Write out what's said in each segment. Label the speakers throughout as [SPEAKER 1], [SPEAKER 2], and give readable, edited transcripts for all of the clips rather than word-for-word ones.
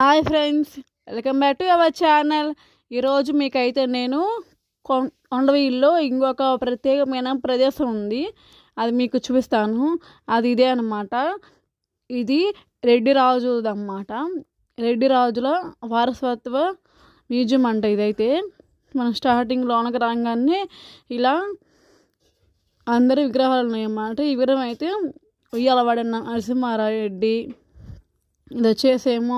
[SPEAKER 1] Hi friends, welcome back to our channel. ఈరోజు మీకైతే నేను కొండవీల్లో ఇంకొక ప్రత్యేకమైన ప్రదేశం ఉంది, అది మీకు చూపిస్తాను. అది ఇదే అన్నమాట. ఇది రెడ్డి రాజుది అన్నమాట. రెడ్డి రాజుల వారసత్వ మ్యూజియం అంట. ఇదైతే మనం స్టార్టింగ్ లోనకి రాగానే ఇలా అందరి విగ్రహాలు ఉన్నాయన్నమాట. ఈ విగ్రహం అయితే ఉయ్యాలవాడిన నరసింహారెడ్డి, ఇది వచ్చేసేమో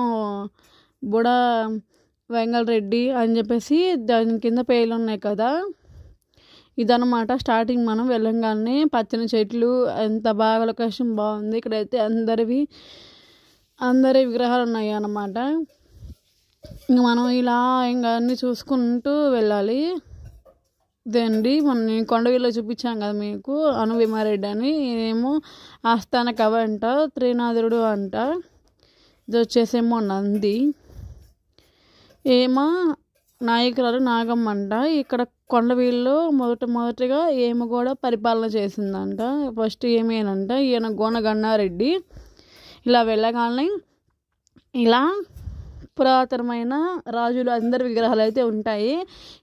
[SPEAKER 1] బుడ వెంగళరెడ్డి అని చెప్పేసి దాని కింద పేర్లు ఉన్నాయి కదా, ఇదన్నమాట. స్టార్టింగ్ మనం వెళ్ళంగానే పచ్చని చెట్లు, ఎంత బాగా లొకేషన్ బాగుంది. ఇక్కడైతే అందరి విగ్రహాలు ఉన్నాయి అన్నమాట. ఇంక మనం ఇలా ఇంకా అన్నీ చూసుకుంటూ వెళ్ళాలి. ఇదండి మన కొండవీల్లో చూపించాం కదా మీకు, అనుభీమారెడ్డి అని. ఇదేమో ఆస్థాన కవి అంట, త్రినాథుడు అంట. ఇది వచ్చేసేమో నంది, ఏమో నాయకురాలు నాగమ్మ అంట. ఇక్కడ కొండవీల్లో మొదటిగా ఏమో కూడా పరిపాలన చేసిందంట. ఫస్ట్ ఏమేనంట ఈయన గోనగన్నారెడ్డి. ఇలా వెళ్ళగానే ఇలా పురాతనమైన రాజులు అందరి విగ్రహాలు అయితే ఉంటాయి.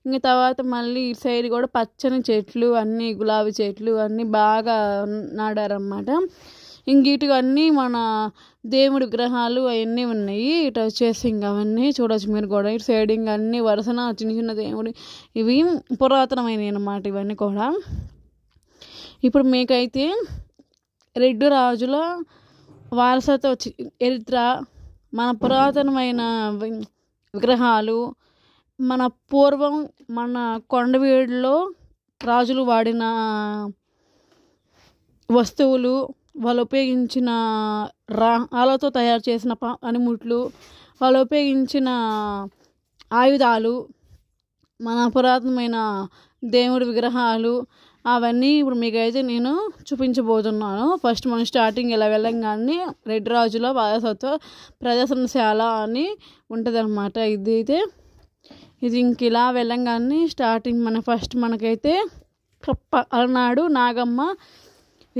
[SPEAKER 1] ఇంక తర్వాత మళ్ళీ ఈ సైడ్ కూడా పచ్చని చెట్లు, అన్నీ గులాబీ చెట్లు అన్నీ బాగా నాడారన్నమాట. ఇంక అన్నీ మన దేవుడి విగ్రహాలు అవన్నీ ఉన్నాయి. ఇటు వచ్చేసి ఇంక అవన్నీ చూడవచ్చు మీరు కూడా. ఇటు సైడ్ ఇంక అన్నీ వరుసన చిన్న చిన్న దేవుడి, ఇవి పురాతనమైనవి అన్నమాట ఇవన్నీ కూడా. ఇప్పుడు మీకైతే రెడ్డి రాజుల వారసత్వ చరిత్ర, మన పురాతనమైన విగ్రహాలు, మన పూర్వం మన కొండవీడులో రాజులు వాడిన వస్తువులు, వాళ్ళు ఉపయోగించిన రాళ్ళతో తయారు చేసిన పనిముట్లు, వాళ్ళు ఉపయోగించిన ఆయుధాలు, మన పురాతనమైన దేవుడి విగ్రహాలు, అవన్నీ ఇప్పుడు మీకైతే నేను చూపించబోతున్నాను. ఫస్ట్ మనం స్టార్టింగ్ ఇలా వెళ్ళంగానే రెడ్డి రాజుల వారసత్వ ప్రదర్శనశాల అని ఉంటుంది అన్నమాట. ఇది ఇంక ఇలా వెళ్ళంగానే స్టార్టింగ్ మనకైతే అలనాడు నాగమ్మ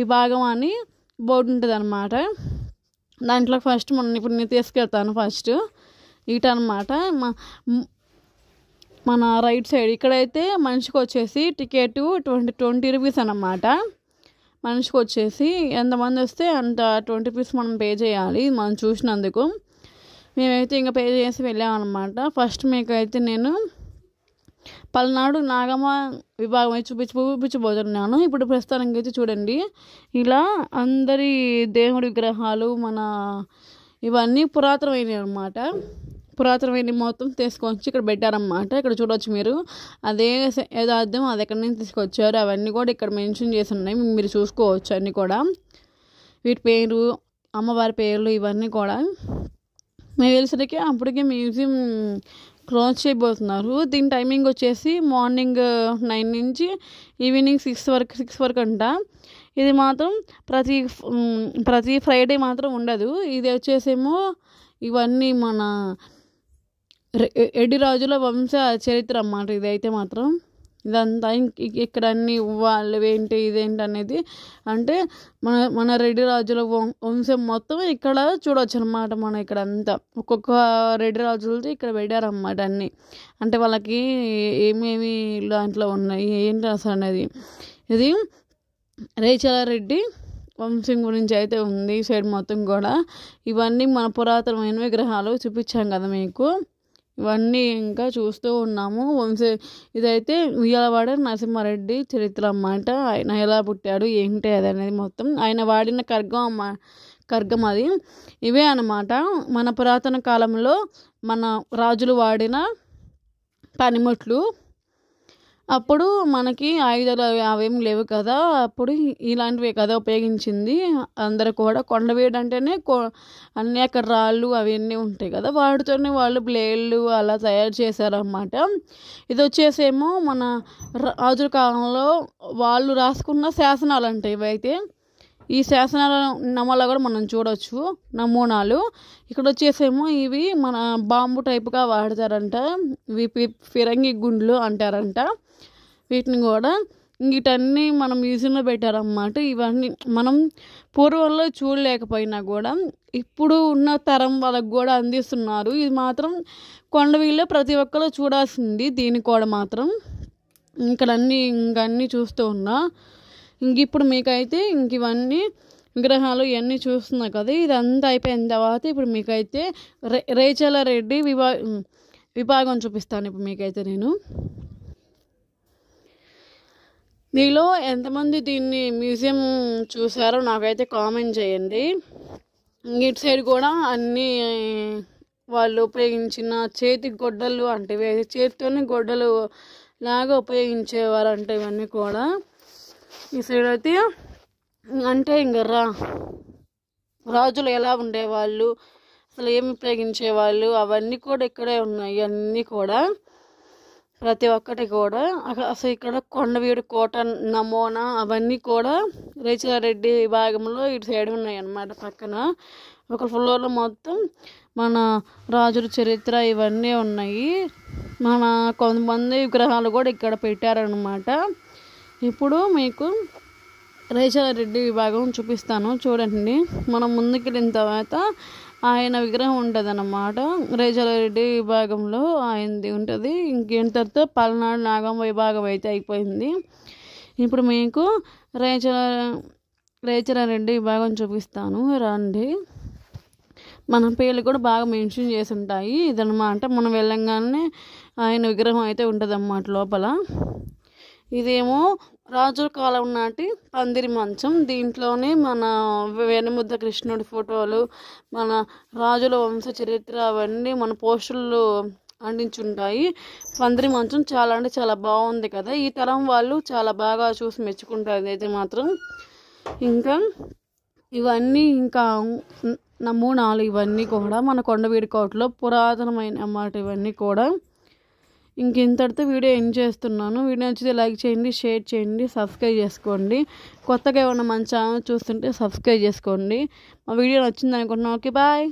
[SPEAKER 1] విభాగం అని బోర్డు ఉంటుంది అన్నమాట. దాంట్లో ఫస్ట్ ఇప్పుడు నేను తీసుకెళ్తాను. ఫస్ట్ ఇటన్నమాట మన రైట్ సైడ్. ఇక్కడైతే మనిషికి వచ్చేసి టికెట్ 20 రూపీస్ అన్నమాట. మనిషికి వచ్చేసి ఎంతమంది వస్తే అంత 20 రూపీస్ మనం పే చేయాలి మనం చూసినందుకు. మేమైతే ఇంకా పే చేసి వెళ్ళామన్నమాట. ఫస్ట్ మీకైతే నేను పల్నాడు నాగమ్మ విభాగం అయితే చూపించబోతున్నాను. ఇప్పుడు ప్రస్తుతానికి అయితే చూడండి, ఇలా అందరి దేవుడి విగ్రహాలు మన ఇవన్నీ పురాతనమైనవి అన్నమాట. పురాతనమైన మొత్తం తీసుకొచ్చి ఇక్కడ పెట్టారన్నమాట. ఇక్కడ చూడవచ్చు మీరు. అదే యథార్థం అది ఎక్కడి నుంచి తీసుకొచ్చారు అవన్నీ కూడా ఇక్కడ మెన్షన్ చేసి ఉన్నాయి, మీరు చూసుకోవచ్చు అన్నీ కూడా. వీటి పేరు, అమ్మవారి పేర్లు ఇవన్నీ కూడా. మేము తెలిసరికి అప్పటికే మ్యూజియం క్లోజ్ చేయబోతున్నారు. దీని టైమింగ్ వచ్చేసి మార్నింగ్ 9 నుంచి ఈవినింగ్ 6 వరకు అంట. ఇది మాత్రం ప్రతి ఫ్రైడే మాత్రం ఉండదు. ఇది వచ్చేసేమో ఇవన్నీ మన రెడ్డి రాజుల వంశ చరిత్ర అన్నమాట. ఇదైతే మాత్రం ఇదంతా ఇక్కడ అన్ని వాళ్ళు ఏంటి ఇదేంటి అనేది అంటే మన రెడ్డి రాజుల వంశం మొత్తం ఇక్కడ చూడవచ్చు అనమాట. మనం ఇక్కడ అంతా ఒక్కొక్క రెడ్డి రాజులతో ఇక్కడ పెట్టారన్నమాట అన్నీ. అంటే వాళ్ళకి ఏమేమి దాంట్లో ఉన్నాయి ఏంటి అసలు అనేది. ఇది రేచలారెడ్డి వంశం గురించి అయితే ఉంది ఈ సైడ్ మొత్తం కూడా. ఇవన్నీ మన పురాతనమైన విగ్రహాలు చూపించాం కదా మీకు, ఇవన్నీ ఇంకా చూస్తూ ఉన్నాము. ఇదైతే ఉయ్యాలవాడ నరసింహారెడ్డి చరిత్ర అన్నమాట. ఆయన ఎలా పుట్టాడు ఏంటి అది అనేది మొత్తం, ఆయన వాడిన ఖడ్గం అది. ఇవే అన్నమాట మన పురాతన కాలంలో మన రాజులు వాడిన పనిముట్లు. అప్పుడు మనకి ఆయుధాలు అవేమి లేవు కదా, అప్పుడు ఇలాంటివే కదా ఉపయోగించింది అందరూ కూడా. కొండవీడు అంటేనే అన్నీ అక్కడ రాళ్ళు అవన్నీ ఉంటాయి కదా, వాటితోనే వాళ్ళు బ్లేడ్లు అలా తయారు చేశారన్నమాట. ఇది వచ్చేసేమో మన రాజుల కాలంలో వాళ్ళు రాసుకున్న శాసనాలు అంటే ఇవైతే. ఈ శాసనాల నమూనాలు కూడా మనం చూడవచ్చు, నమూనాలు. ఇక్కడ వచ్చేసేమో ఇవి మన బాంబు టైపుగా వాడతారంట. ఇవి ఫిరంగి గుండ్లు అంటారంట వీటిని కూడా. వీటన్నీ మనం మ్యూజియంలో పెట్టారన్నమాట. ఇవన్నీ మనం పూర్వంలో చూడలేకపోయినా కూడా ఇప్పుడు ఉన్న తరం వాళ్ళకు కూడా అందిస్తున్నారు. ఇది మాత్రం కొండవీళ్ళే ప్రతి ఒక్కరు చూడాల్సింది. దీన్ని కూడా మాత్రం ఇక్కడ అన్నీ చూస్తూ ఉన్నా. ఇప్పుడు మీకైతే ఇవన్నీ విగ్రహాలు ఇవన్నీ చూస్తున్నా కదా. ఇదంతా అయిపోయిన తర్వాత ఇప్పుడు మీకైతే రేచల రెడ్డి విభాగం చూపిస్తాను. ఇప్పుడు మీకైతే నేను మీలో ఎంతమంది దీన్ని మ్యూజియం చూసారో నాకైతే కామెంట్ చేయండి. ఇటు సైడ్ కూడా అన్నీ వాళ్ళు ఉపయోగించిన చేతి గొడ్డలు అంటే చేతితోనే గొడ్డలు లాగా ఉపయోగించేవారు అంటే ఇవన్నీ కూడా. ఈ సైడ్ అయితే అంటే ఇంకా రాజులు ఎలా ఉండేవాళ్ళు, అసలు ఏమి ఉపయోగించేవాళ్ళు అవన్నీ కూడా ఇక్కడే ఉన్నాయి. అన్నీ కూడా ప్రతి ఒక్కటి కూడా అసలు ఇక్కడ కొండవీడు కోట నమూనా అవన్నీ కూడా రేచిలారెడ్డి విభాగంలో ఇటు సైడ్ ఉన్నాయి అన్నమాట. పక్కన ఒక ఫ్లోర్లో మొత్తం మన రాజుల చరిత్ర ఇవన్నీ ఉన్నాయి. మన కొంతమంది విగ్రహాలు కూడా ఇక్కడ పెట్టారనమాట. ఇప్పుడు మీకు రేచిలారెడ్డి విభాగం చూపిస్తాను చూడండి. మనం ముందుకు వెళ్ళిన తర్వాత ఆయన విగ్రహం ఉంటుంది అన్నమాట. రేచిలారెడ్డి విభాగంలో ఆయనది ఉంటుంది. ఇంకేం తర్వాత పల్నాడు నాగం విభాగం అయితే అయిపోయింది. ఇప్పుడు మీకు రేచిలారెడ్డి విభాగం చూపిస్తాను రండి. మన పేర్లు కూడా బాగా మెన్షన్ చేసి ఉంటాయి. ఇదన్నమాట మనం వెళ్ళంగానే ఆయన విగ్రహం అయితే ఉంటుంది అన్నమాట లోపల. ఇదేమో రాజుల కాలం నాటి పందిరి మంచం. దీంట్లోనే మన వేణుముద్ద కృష్ణుడి ఫోటోలు, మన రాజుల వంశ చరిత్ర అవన్నీ మన పోస్టులు అందించుంటాయి. పందిరి మంచం చాలా అంటే చాలా బాగుంది కదా. ఈ తరం వాళ్ళు చాలా బాగా చూసి మెచ్చుకుంటారు అయితే మాత్రం. ఇంకా ఇవన్నీ ఇంకా నమూనాలు ఇవన్నీ కూడా మన కొండవీడి కోటలో పురాతనమైన అన్నమాట. ఇవన్నీ కూడా ఇంతటితో వీడియో ఎండ్ చేస్తున్నాను. వీడియో నచ్చితే లైక్ చేయండి, షేర్ చేయండి, సబ్స్క్రైబ్ చేసుకోండి. కొత్తగా ఏమన్నా మన ఛానల్ చూస్తుంటే సబ్స్క్రైబ్ చేసుకోండి. మా వీడియో నచ్చింది అనుకుంటున్నాను. Okay bye.